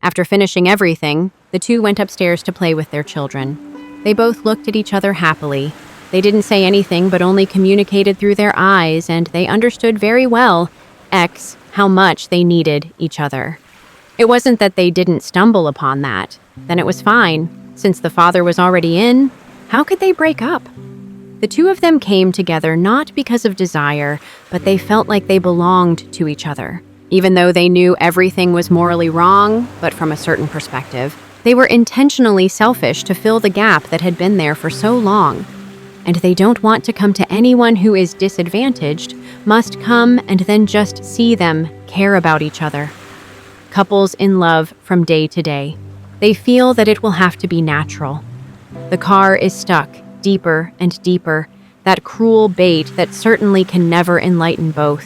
After finishing everything, the two went upstairs to play with their children. They both looked at each other happily. They didn't say anything but only communicated through their eyes, and they understood very well, how much they needed each other. It wasn't that they didn't stumble upon that. Then it was fine. Since the father was already in, how could they break up? The two of them came together not because of desire, but they felt like they belonged to each other. Even though they knew everything was morally wrong, but from a certain perspective, they were intentionally selfish to fill the gap that had been there for so long. And they don't want to come to anyone who is disadvantaged, must come and then just see them care about each other. Couples in love from day to day. They feel that it will have to be natural. The car is stuck deeper and deeper, that cruel bait that certainly can never enlighten both.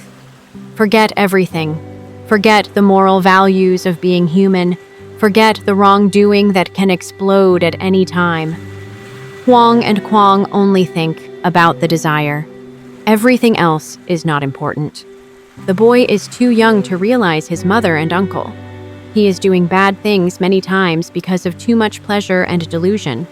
Forget everything. Forget the moral values of being human. Forget the wrongdoing that can explode at any time. Huang and Kwang only think about the desire. Everything else is not important. The boy is too young to realize his mother and uncle. He is doing bad things many times because of too much pleasure and delusion.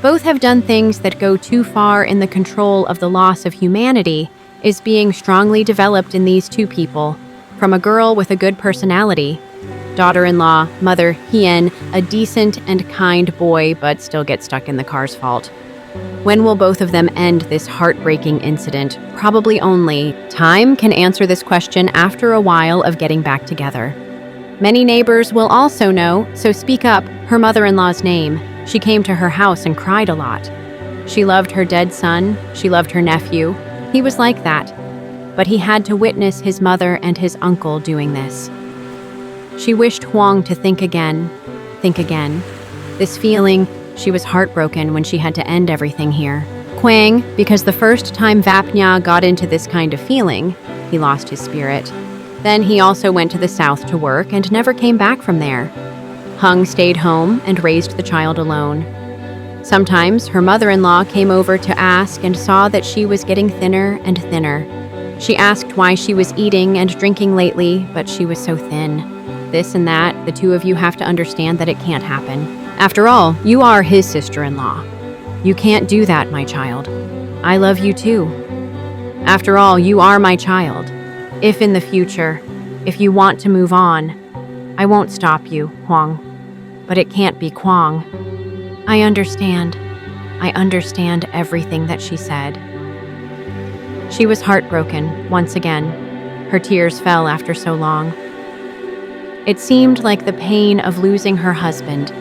Both have done things that go too far in the control of the loss of humanity is being strongly developed in these two people, from a girl with a good personality, daughter-in-law, mother Hien, a decent and kind boy but still gets stuck in the car's fault. When will both of them end this heartbreaking incident? Probably only time can answer this question after a while of getting back together. Many neighbors will also know, so speak up, her mother-in-law's name. She came to her house and cried a lot. She loved her dead son, she loved her nephew. He was like that. But he had to witness his mother and his uncle doing this. She wished Huang to think again. This feeling, she was heartbroken when she had to end everything here. Kwang, because the first time Vapnya got into this kind of feeling, he lost his spirit. Then he also went to the south to work and never came back from there. Hung stayed home and raised the child alone. Sometimes her mother-in-law came over to ask and saw that she was getting thinner and thinner. She asked why she was eating and drinking lately, but she was so thin. This and that, the two of you have to understand that it can't happen. After all, you are his sister-in-law. You can't do that, my child. I love you too. After all, you are my child. If in the future, if you want to move on, I won't stop you, Huang. But it can't be Kwang. I understand. I understand everything that she said. She was heartbroken, once again. Her tears fell after so long. It seemed like the pain of losing her husband.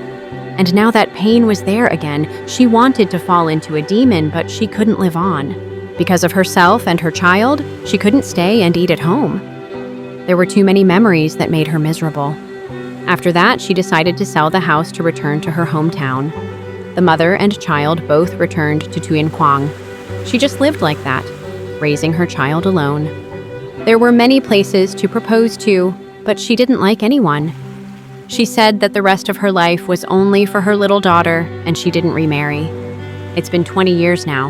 And now that pain was there again. She wanted to fall into a demon, but she couldn't live on. Because of herself and her child, she couldn't stay and eat at home. There were too many memories that made her miserable. After that, she decided to sell the house to return to her hometown. The mother and child both returned to Tuyen Kwang. She just lived like that, raising her child alone. There were many places to propose to, but she didn't like anyone. She said that the rest of her life was only for her little daughter, and she didn't remarry. It's been 20 years now.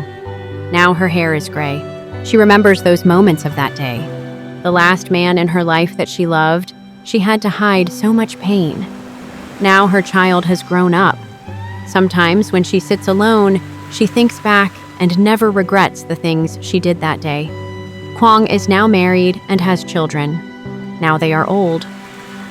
Now her hair is gray. She remembers those moments of that day. The last man in her life that she loved, she had to hide so much pain. Now her child has grown up. Sometimes when she sits alone, she thinks back and never regrets the things she did that day. Kwang is now married and has children. Now they are old.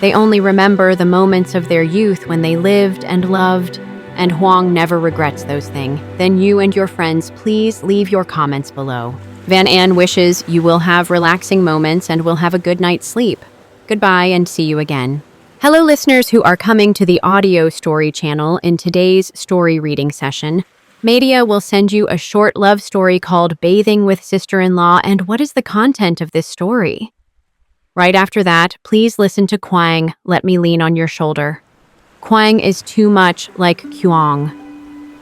They only remember the moments of their youth when they lived and loved, and Huang never regrets those things. Then you and your friends, please leave your comments below. Van An wishes you will have relaxing moments and will have a good night's sleep. Goodbye and see you again. Hello listeners who are coming to the audio story channel in today's story reading session. Media will send you a short love story called Bathing with Sister-in-Law, and what is the content of this story? Right after that, please listen to Kwang, Let Me Lean on Your Shoulder. Kwang is too much like Kyung.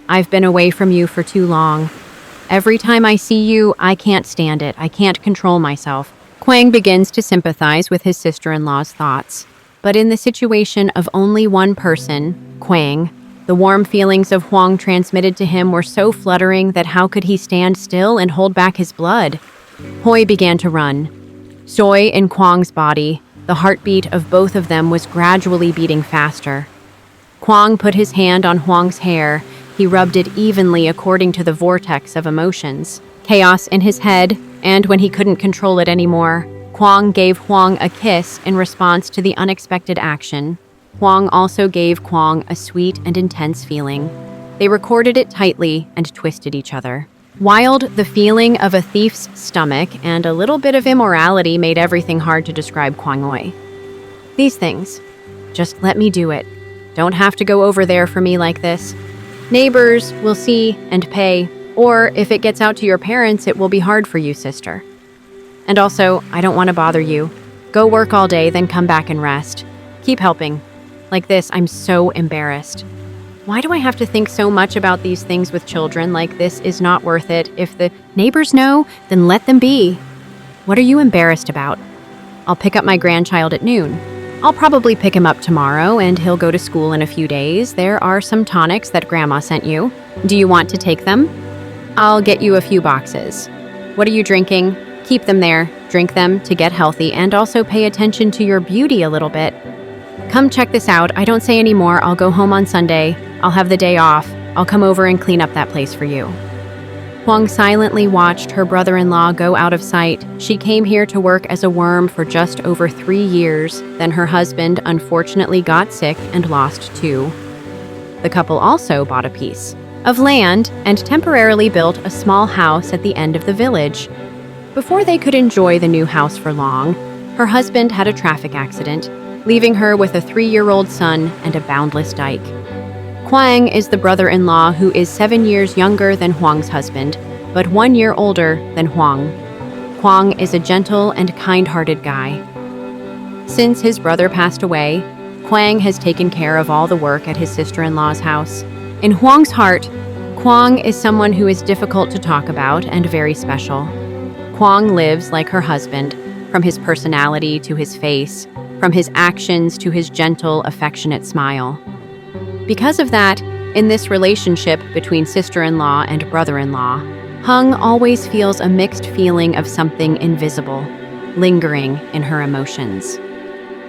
I've been away from you for too long. Every time I see you, I can't stand it. I can't control myself. Kwang begins to sympathize with his sister-in-law's thoughts. But in the situation of only one person, Kwang, the warm feelings of Huang transmitted to him were so fluttering that how could he stand still and hold back his blood? Hoi began to run. Soy in Kwang's body, The heartbeat of both of them was gradually beating faster. Kwang put his hand on Huang's hair. He rubbed it evenly according to the vortex of emotions. Chaos in his head, and when he couldn't control it anymore, Kwang gave Huang a kiss in response to the unexpected action. Huang also gave Kwang a sweet and intense feeling. They recorded it tightly and twisted each other. Wild, the feeling of a thief's stomach and a little bit of immorality made everything hard to describe Kwang Oi. These things. Just let me do it. Don't have to go over there for me like this. Neighbors will see and pay, or if it gets out to your parents, it will be hard for you, sister. And also, I don't want to bother you. Go work all day, then come back and rest. Keep helping. Like this, I'm so embarrassed. Why do I have to think so much about these things with children? Like this is not worth it. If the neighbors know, then let them be. What are you embarrassed about? I'll pick up my grandchild at noon. I'll probably pick him up tomorrow, and he'll go to school in a few days. There are some tonics that Grandma sent you. Do you want to take them? I'll get you a few boxes. What are you drinking? Keep them there. Drink them to get healthy, and also pay attention to your beauty a little bit. Come check this out. I don't say any more. I'll go home on Sunday. I'll have the day off. I'll come over and clean up that place for you. Huang silently watched her brother-in-law go out of sight. She came here to work as a worm for just over 3 years. Then her husband unfortunately got sick and lost too. The couple also bought a piece of land and temporarily built a small house at the end of the village. Before they could enjoy the new house for long, her husband had a traffic accident, leaving her with a 3-year-old son and a boundless dike. Kwang is the brother-in-law who is 7 years younger than Huang's husband, but 1 year older than Huang. Kwang is a gentle and kind-hearted guy. Since his brother passed away, Kwang has taken care of all the work at his sister-in-law's house. In Huang's heart, Kwang is someone who is difficult to talk about and very special. Kwang lives like her husband, from his personality to his face, from his actions to his gentle, affectionate smile. Because of that, in this relationship between sister-in-law and brother-in-law, Hung always feels a mixed feeling of something invisible, lingering in her emotions.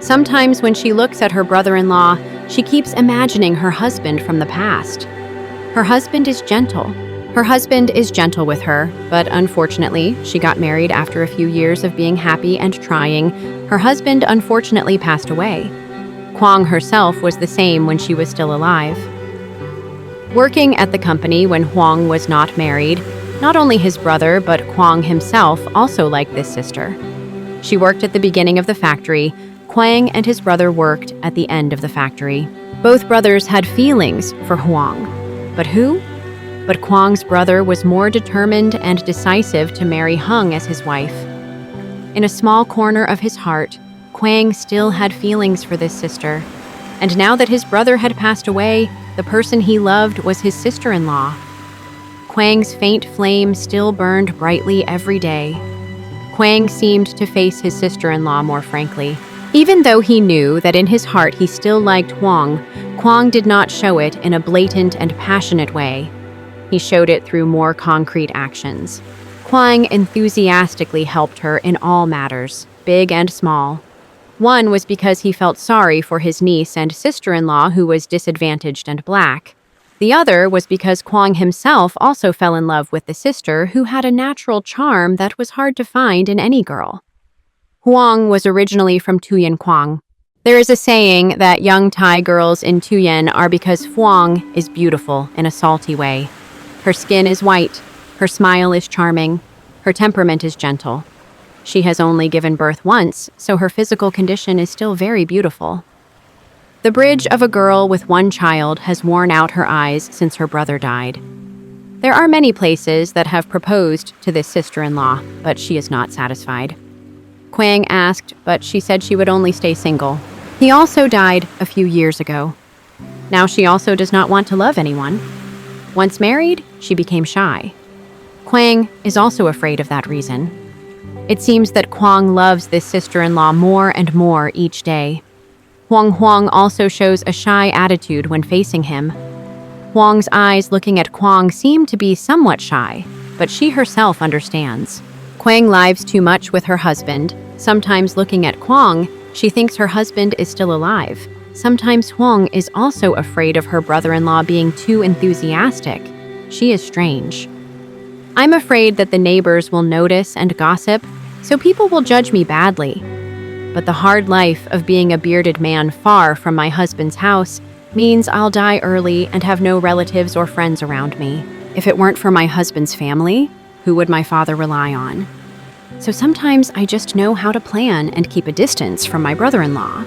Sometimes when she looks at her brother-in-law, she keeps imagining her husband from the past. Her husband is gentle. Her husband is gentle with her, but unfortunately, she got married after a few years of being happy and trying. Her husband unfortunately passed away. Kwang herself was the same when she was still alive. Working at the company when Huang was not married, not only his brother but Kwang himself also liked this sister. She worked at the beginning of the factory. Kwang and his brother worked at the end of the factory. Both brothers had feelings for Huang. But who? But Kwang's brother was more determined and decisive to marry Hung as his wife. In a small corner of his heart, Kwang still had feelings for this sister, and now that his brother had passed away, the person he loved was his sister-in-law. Kwang's faint flame still burned brightly every day. Kwang seemed to face his sister-in-law more frankly. Even though he knew that in his heart he still liked Huang, Kwang did not show it in a blatant and passionate way. He showed it through more concrete actions. Kwang enthusiastically helped her in all matters, big and small. One was because he felt sorry for his niece and sister-in-law who was disadvantaged and black. The other was because Kwang himself also fell in love with the sister who had a natural charm that was hard to find in any girl. Huang was originally from Tuyen Kwang. There is a saying that young Thai girls in Tuyen are because Huang is beautiful in a salty way. Her skin is white, her smile is charming, her temperament is gentle. She has only given birth once, so her physical condition is still very beautiful. The bridge of a girl with one child has worn out her eyes since her brother died. There are many places that have proposed to this sister-in-law, but she is not satisfied. Kwang asked, but she said she would only stay single. He also died a few years ago. Now she also does not want to love anyone. Once married, she became shy. Kwang is also afraid of that reason. It seems that Kwang loves this sister-in-law more and more each day. Huang also shows a shy attitude when facing him. Huang's eyes looking at Kwang seem to be somewhat shy, but she herself understands. Kwang lives too much with her husband. Sometimes looking at Kwang, She thinks her husband is still alive. Sometimes Huang is also afraid of her brother-in-law being too enthusiastic. She is strange. I'm afraid that the neighbors will notice and gossip, so people will judge me badly. But the hard life of being a bearded man far from my husband's house means I'll die early and have no relatives or friends around me. If it weren't for my husband's family, who would my father rely on? So sometimes I just know how to plan and keep a distance from my brother-in-law.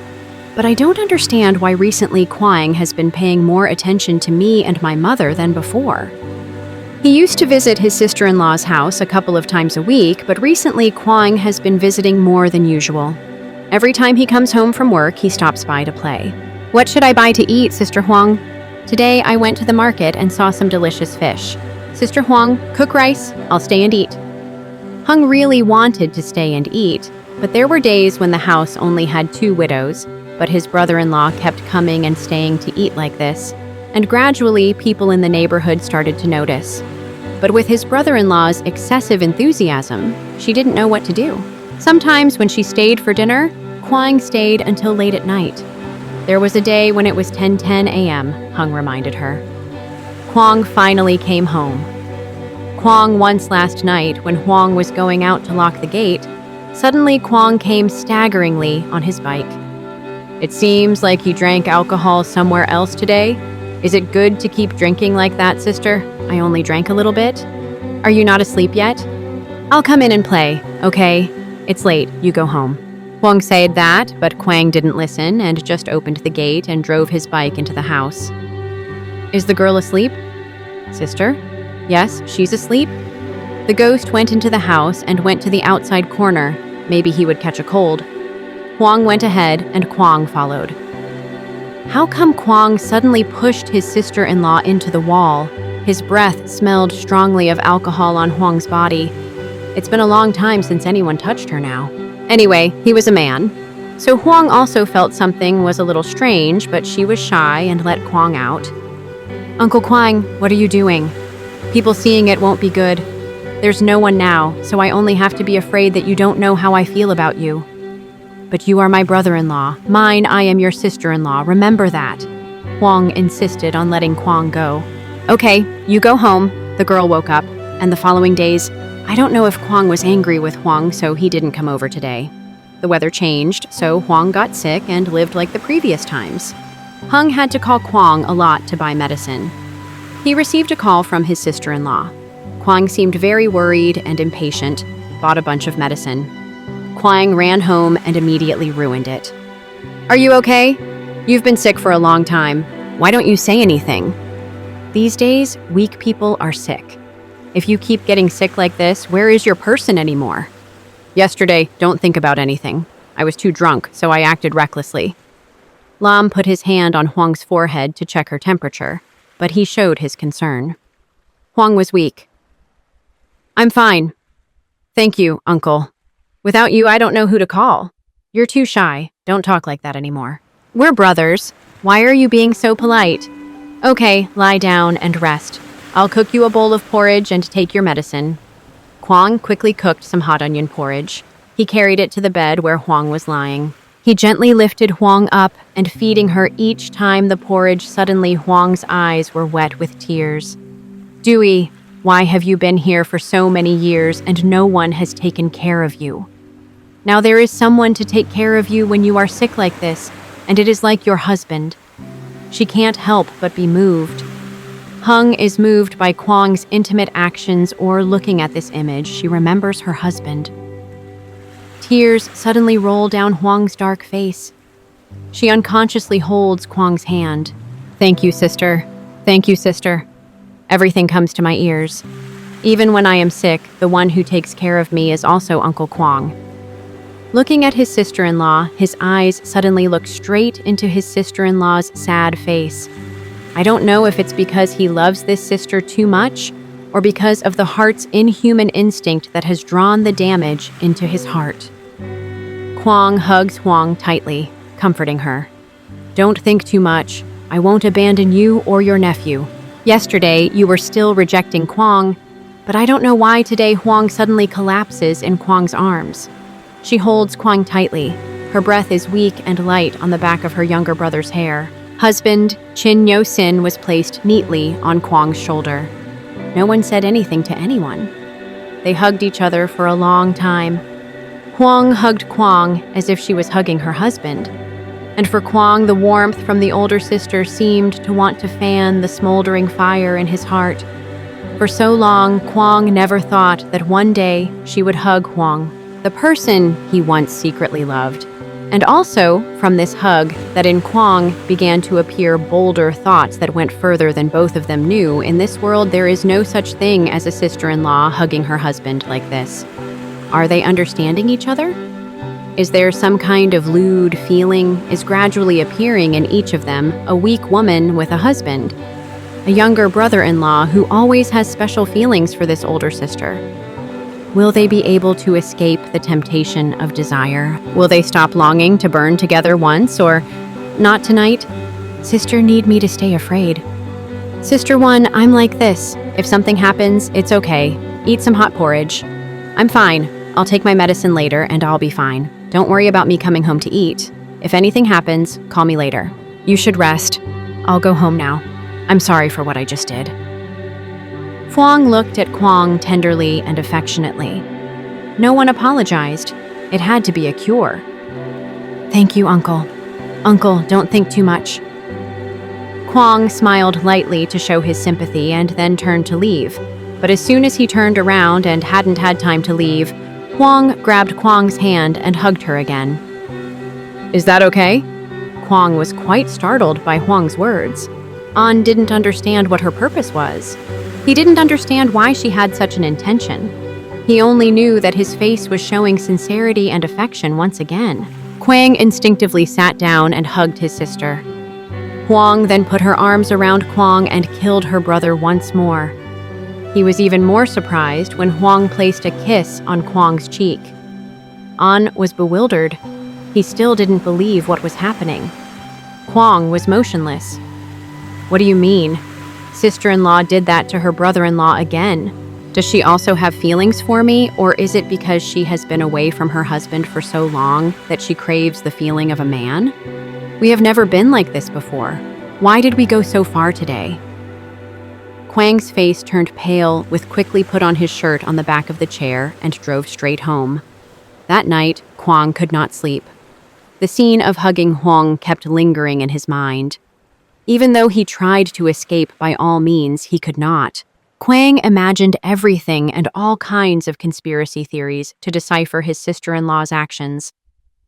But I don't understand why recently Kwang has been paying more attention to me and my mother than before. He used to visit his sister-in-law's house a couple of times a week, but recently Kwang has been visiting more than usual. Every time he comes home from work, he stops by to play. What should I buy to eat, Sister Huang? Today I went to the market and saw some delicious fish. Sister Huang, cook rice, I'll stay and eat. Hung really wanted to stay and eat, but there were days when the house only had 2 widows, but his brother-in-law kept coming and staying to eat like this, and gradually people in the neighborhood started to notice. But with his brother-in-law's excessive enthusiasm, she didn't know what to do. Sometimes when she stayed for dinner, Kwang stayed until late at night. There was a day when it was 10:10 a.m., Hung reminded her. Kwang finally came home. Kwang once last night, when Huang was going out to lock the gate, suddenly Kwang came staggeringly on his bike. It seems like you drank alcohol somewhere else today. Is it good to keep drinking like that, sister? I only drank a little bit. Are you not asleep yet? I'll come in and play, okay? It's late, you go home. Huang said that, but Kwang didn't listen and just opened the gate and drove his bike into the house. Is the girl asleep? Sister? Yes, she's asleep. The ghost went into the house and went to the outside corner. Maybe he would catch a cold. Huang went ahead and Kwang followed. How come Kwang suddenly pushed his sister-in-law into the wall? His breath smelled strongly of alcohol on Huang's body. It's been a long time since anyone touched her now. Anyway, he was a man. So Huang also felt something was a little strange, but she was shy and let Kwang out. Uncle Kwang, what are you doing? People seeing it won't be good. There's no one now, so I only have to be afraid that you don't know how I feel about you. But you are my brother-in-law. Mine, I am your sister-in-law. Remember that. Huang insisted on letting Kwang go. Okay, you go home. The girl woke up, and the following days, I don't know if Kwang was angry with Huang, so he didn't come over today. The weather changed, so Huang got sick and lived like the previous times. Hung had to call Kwang a lot to buy medicine. He received a call from his sister-in-law. Kwang seemed very worried and impatient, bought a bunch of medicine. Kwang ran home and immediately ruined it. Are you okay? You've been sick for a long time. Why don't you say anything? These days, weak people are sick. If you keep getting sick like this, where is your person anymore? Yesterday, don't think about anything. I was too drunk, so I acted recklessly. Lam put his hand on Huang's forehead to check her temperature, but he showed his concern. Huang was weak. I'm fine. Thank you, Uncle. Without you, I don't know who to call. You're too shy. Don't talk like that anymore. We're brothers. Why are you being so polite? Okay, lie down and rest. I'll cook you a bowl of porridge and take your medicine. Kwang quickly cooked some hot onion porridge. He carried it to the bed where Huang was lying. He gently lifted Huang up and feeding her each time the porridge. Suddenly Huang's eyes were wet with tears. Dewey, why have you been here for so many years and no one has taken care of you? Now there is someone to take care of you when you are sick like this, and it is like your husband. She can't help but be moved. Hung is moved by Kwang's intimate actions, or looking at this image, she remembers her husband. Tears suddenly roll down Huang's dark face. She unconsciously holds Kwang's hand. Thank you, sister. Thank you, sister. Everything comes to my ears. Even when I am sick, the one who takes care of me is also Uncle Kwang. Looking at his sister-in-law, his eyes suddenly look straight into his sister-in-law's sad face. I don't know if it's because he loves this sister too much, or because of the heart's inhuman instinct that has drawn the damage into his heart. Kwang hugs Huang tightly, comforting her. Don't think too much. I won't abandon you or your nephew. Yesterday, you were still rejecting Kwang, but I don't know why today Huang suddenly collapses in Kwang's arms. She holds Kwang tightly. Her breath is weak and light on the back of her younger brother's hair. Husband, Chin Yo Sin, was placed neatly on Kwang's shoulder. No one said anything to anyone. They hugged each other for a long time. Hwang hugged Kwang as if she was hugging her husband. And for Kwang, the warmth from the older sister seemed to want to fan the smoldering fire in his heart. For so long, Kwang never thought that one day she would hug Hwang, the person he once secretly loved. And also, from this hug, that in Kwang began to appear bolder thoughts that went further than both of them knew. In this world, there is no such thing as a sister-in-law hugging her husband like this. Are they understanding each other? Is there some kind of lewd feeling is gradually appearing in each of them, a weak woman with a husband, a younger brother-in-law who always has special feelings for this older sister? Will they be able to escape the temptation of desire? Will they stop longing to burn together once, or not tonight? Sister need me to stay afraid. Sister one, I'm like this. If something happens, it's okay. Eat some hot porridge. I'm fine. I'll take my medicine later and I'll be fine. Don't worry about me coming home to eat. If anything happens, call me later. You should rest. I'll go home now. I'm sorry for what I just did. Hwang looked at Kwang tenderly and affectionately. No one apologized. It had to be a cure. Thank you, Uncle. Uncle, don't think too much. Kwang smiled lightly to show his sympathy and then turned to leave. But as soon as he turned around and hadn't had time to leave, Hwang grabbed Kwang's hand and hugged her again. Is that okay? Kwang was quite startled by Hwang's words. An didn't understand what her purpose was. He didn't understand why she had such an intention. He only knew that his face was showing sincerity and affection once again. Kwang instinctively sat down and hugged his sister. Hwang then put her arms around Kwang and killed her brother once more. He was even more surprised when Hwang placed a kiss on Kwang's cheek. An was bewildered. He still didn't believe what was happening. Kwang was motionless. What do you mean? Sister-in-law did that to her brother-in-law again. Does she also have feelings for me, or is it because she has been away from her husband for so long that she craves the feeling of a man? We have never been like this before. Why did we go so far today? Kwang's face turned pale, with quickly put on his shirt on the back of the chair and drove straight home. That night, Kwang could not sleep. The scene of hugging Hwang kept lingering in his mind. Even though he tried to escape by all means, he could not. Kwang imagined everything and all kinds of conspiracy theories to decipher his sister-in-law's actions.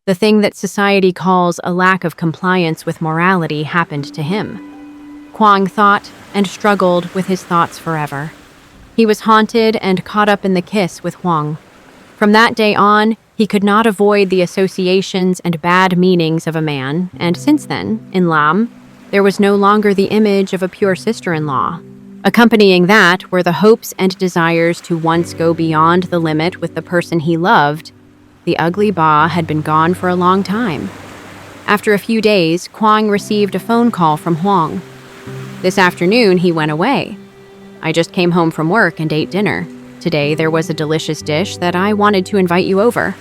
The thing that society calls a lack of compliance with morality happened to him. Kwang thought and struggled with his thoughts forever. He was haunted and caught up in the kiss with Hwang. From that day on, he could not avoid the associations and bad meanings of a man, and since then, in Lam, there was no longer the image of a pure sister-in-law. Accompanying that were the hopes and desires to once go beyond the limit with the person he loved. The ugly Ba had been gone for a long time. After a few days, Kwang received a phone call from Hwang. This afternoon, he went away. I just came home from work and ate dinner. Today, there was a delicious dish that I wanted to invite you over.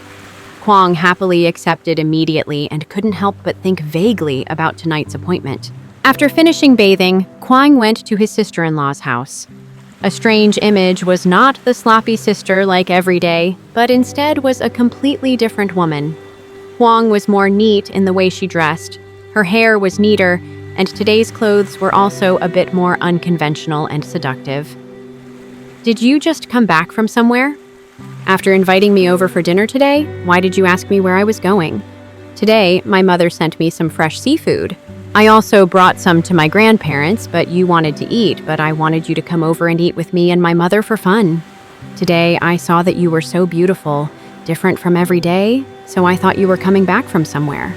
Kwang happily accepted immediately and couldn't help but think vaguely about tonight's appointment. After finishing bathing, Kwang went to his sister-in-law's house. A strange image was not the sloppy sister like every day, but instead was a completely different woman. Hwang was more neat in the way she dressed. Her hair was neater, and today's clothes were also a bit more unconventional and seductive. Did you just come back from somewhere? After inviting me over for dinner today, why did you ask me where I was going? Today, my mother sent me some fresh seafood. I also brought some to my grandparents, but you wanted to eat, but I wanted you to come over and eat with me and my mother for fun. Today, I saw that you were so beautiful, different from every day, so I thought you were coming back from somewhere.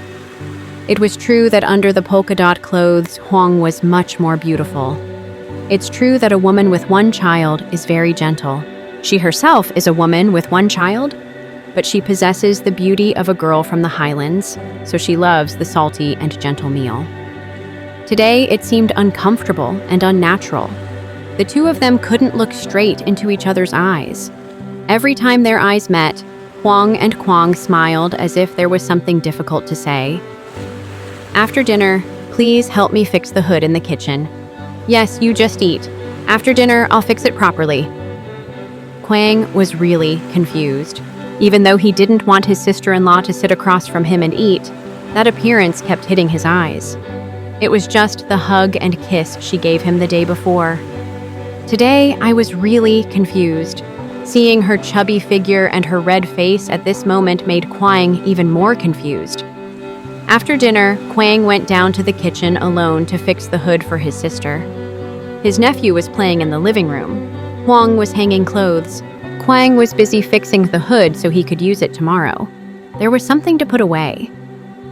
It was true that under the polka dot clothes, Hwang was much more beautiful. It's true that a woman with one child is very gentle. She herself is a woman with one child, but she possesses the beauty of a girl from the highlands, so she loves the salty and gentle meal. Today, it seemed uncomfortable and unnatural. The two of them couldn't look straight into each other's eyes. Every time their eyes met, Huang and Kwang smiled as if there was something difficult to say. After dinner, please help me fix the hood in the kitchen. Yes, you just eat. After dinner, I'll fix it properly. Kwang was really confused. Even though he didn't want his sister-in-law to sit across from him and eat, that appearance kept hitting his eyes. It was just the hug and kiss she gave him the day before. Today, I was really confused. Seeing her chubby figure and her red face at this moment made Kwang even more confused. After dinner, Kwang went down to the kitchen alone to fix the hood for his sister. His nephew was playing in the living room. Huang was hanging clothes. Kwang was busy fixing the hood so he could use it tomorrow. There was something to put away.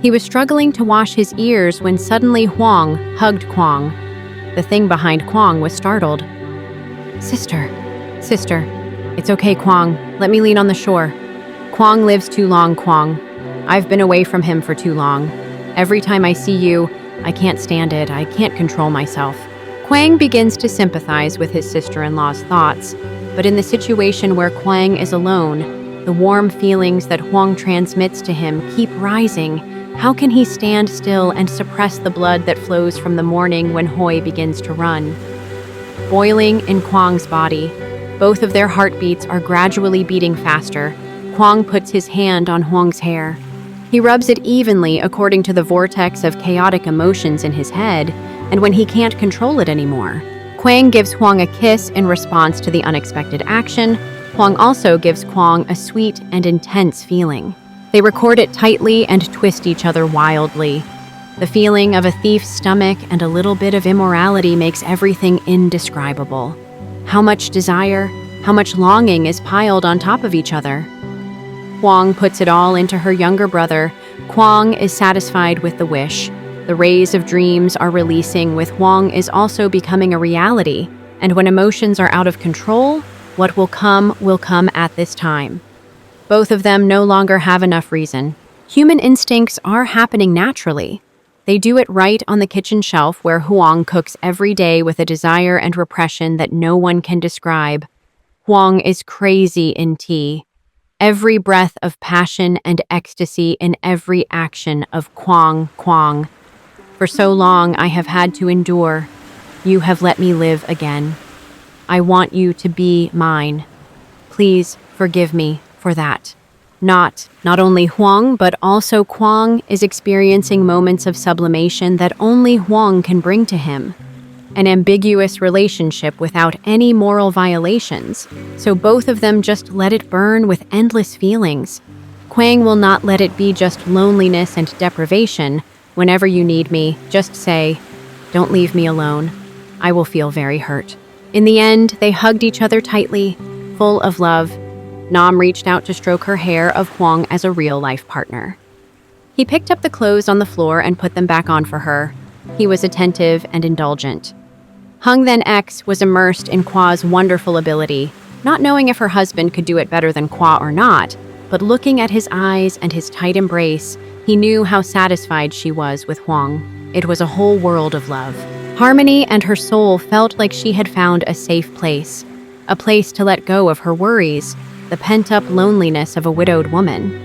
He was struggling to wash his ears when suddenly Huang hugged Kwang. The thing behind Kwang was startled. Sister. It's okay, Kwang. Let me lean on the shore. Kwang lives too long, Kwang. I've been away from him for too long. Every time I see you, I can't stand it. I can't control myself. Kwang begins to sympathize with his sister-in-law's thoughts, but in the situation where Kwang is alone, the warm feelings that Huang transmits to him keep rising. How can he stand still and suppress the blood that flows from the morning when Hoi begins to run? Boiling in Kwang's body, both of their heartbeats are gradually beating faster. Kwang puts his hand on Huang's hair. He rubs it evenly according to the vortex of chaotic emotions in his head, and when he can't control it anymore. Kwang gives Huang a kiss in response to the unexpected action. Huang also gives Kwang a sweet and intense feeling. They record it tightly and twist each other wildly. The feeling of a thief's stomach and a little bit of immorality makes everything indescribable. How much desire, how much longing is piled on top of each other. Huang puts it all into her younger brother. Kwang is satisfied with the wish. The rays of dreams are releasing, with Huang is also becoming a reality. And when emotions are out of control, what will come at this time. Both of them no longer have enough reason. Human instincts are happening naturally. They do it right on the kitchen shelf where Huang cooks every day with a desire and repression that no one can describe. Huang is crazy in tea. Every breath of passion and ecstasy in every action of Kwang. For so long I have had to endure. You have let me live again. I want you to be mine. Please forgive me for that. Not only Huang, but also Kwang is experiencing moments of sublimation that only Huang can bring to him. An ambiguous relationship without any moral violations, so both of them just let it burn with endless feelings. Kwang will not let it be just loneliness and deprivation. Whenever you need me, just say, "Don't leave me alone. I will feel very hurt." In the end, they hugged each other tightly, full of love. Nam reached out to stroke her hair of Huang as a real-life partner. He picked up the clothes on the floor and put them back on for her. He was attentive and indulgent. Hung Then X was immersed in Kwa's wonderful ability, not knowing if her husband could do it better than Kwa or not, but looking at his eyes and his tight embrace, he knew how satisfied she was with Huang. It was a whole world of love. Harmony and her soul felt like she had found a safe place, a place to let go of her worries, the pent-up loneliness of a widowed woman.